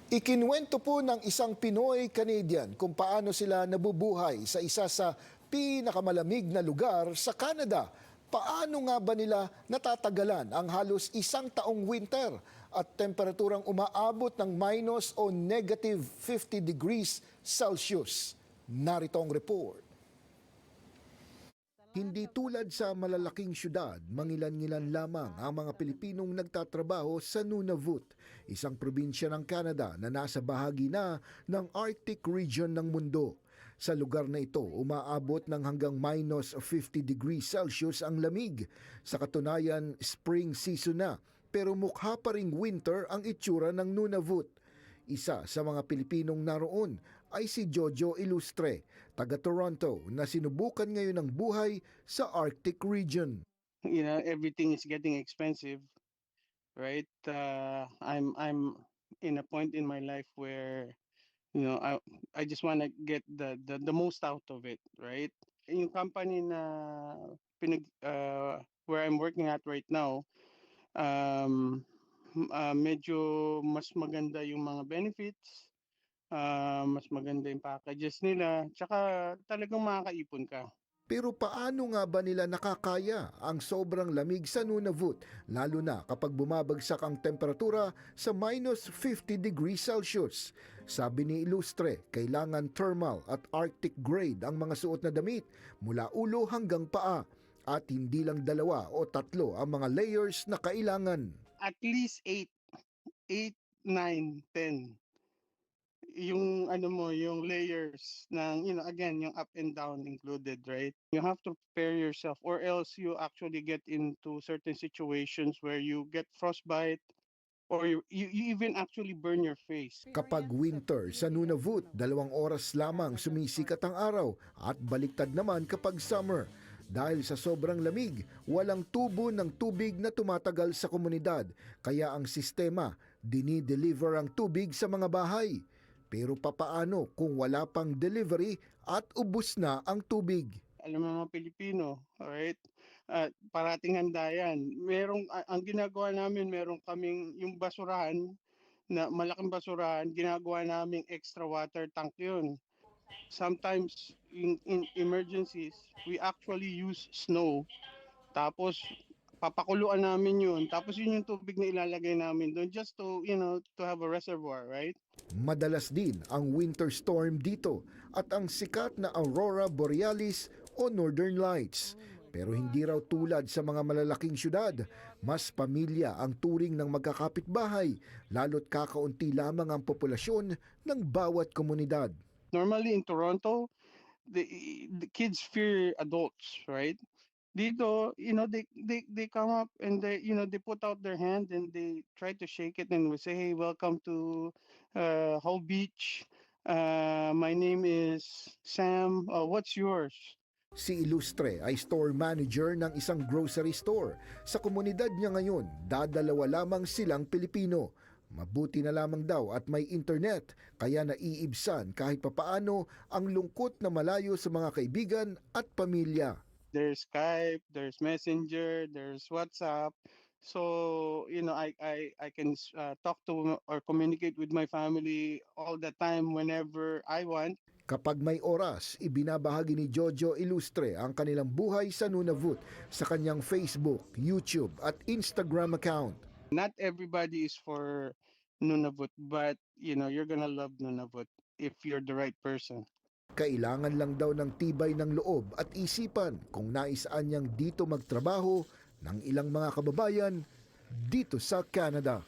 Ikinuwento po ng isang Pinoy-Canadian kung paano sila nabubuhay sa isa sa pinakamalamig na lugar sa Canada. Paano nga ba nila natatagalan ang halos isang taong winter at temperaturang umaabot ng minus o negative 50 degrees Celsius? Narito ang report. Hindi tulad sa malalaking syudad, mangilan-ngilan lamang ang mga Pilipinong nagtatrabaho sa Nunavut, isang probinsya ng Canada na nasa bahagi na ng Arctic region ng mundo. Sa lugar na ito, umaabot ng hanggang minus 50 degrees Celsius ang lamig. Sa katunayan, spring season na, pero mukha pa ring winter ang itsura ng Nunavut. Isa sa mga Pilipinong naroon ay si Jojo Ilustre, taga Toronto, na sinubukan ngayon ang buhay sa Arctic region. You know, everything is getting expensive, right? I'm in a point in my life where, you know, I just want to get the most out of it, right? Yung company na where I'm working at right now, medyo mas maganda yung mga benefits, mas maganda yung packages nila, tsaka talagang makakaipon ka. Pero paano nga ba nila nakakaya ang sobrang lamig sa Nunavut, lalo na kapag bumabagsak ang temperatura sa minus 50 degrees Celsius? Sabi ni Ilustre, kailangan thermal at Arctic grade ang mga suot na damit mula ulo hanggang paa at hindi lang 2 o 3 ang mga layers na kailangan. At least 8, 9, 10. Yung ano mo, yung layers ng, you know, again, yung up and down included, right? You have to prepare yourself or else you actually get into certain situations where you get frostbite or you even actually burn your face. Kapag winter sa Nunavut, 2 oras lamang sumisikat ang araw at baliktad naman kapag summer. Dahil sa sobrang lamig, walang tubo ng tubig na tumatagal sa komunidad, kaya ang sistema, dinideliver ang tubig sa mga bahay. Pero papaano kung wala pang delivery at ubos na ang tubig? Alam mo mga Pilipino, alright? Parating handa yan. Ang ginagawa namin, meron kaming yung basurahan, na malaking basurahan, ginagawa naming extra water tank yun. Sometimes in emergencies, we actually use snow. Tapos papakuluan namin yun. Tapos yun yung tubig na ilalagay namin doon just to, you know, to have a reservoir, right? Madalas din ang winter storm dito at ang sikat na aurora borealis o northern lights. Pero hindi raw tulad sa mga malalaking syudad, mas pamilya ang turing ng magkakapitbahay, lalo't kakaunti lamang ang populasyon ng bawat komunidad. Normally in Toronto, the kids fear adults, right? Dito, you know, they come up and they, you know, they put out their hand and they try to shake it and we say, hey, welcome to Hull Beach. My name is Sam. What's yours? Si Ilustre ay store manager ng isang grocery store. Sa komunidad niya ngayon, dadalawa lamang silang Pilipino. Mabuti na lamang daw at may internet, kaya naiibsan kahit papaano ang lungkot na malayo sa mga kaibigan at pamilya. There's Skype, there's Messenger, there's WhatsApp. So, you know, I can talk to or communicate with my family all the time whenever I want. Kapag may oras, ibinabahagi ni Jojo Ilustre ang kanilang buhay sa Nunavut sa kanyang Facebook, YouTube at Instagram account. Not everybody is for Nunavut, but you know, you're gonna love Nunavut if you're the right person. Kailangan lang daw ng tibay ng loob at isipan kung naisaan niyang dito magtrabaho ng ilang mga kababayan dito sa Canada.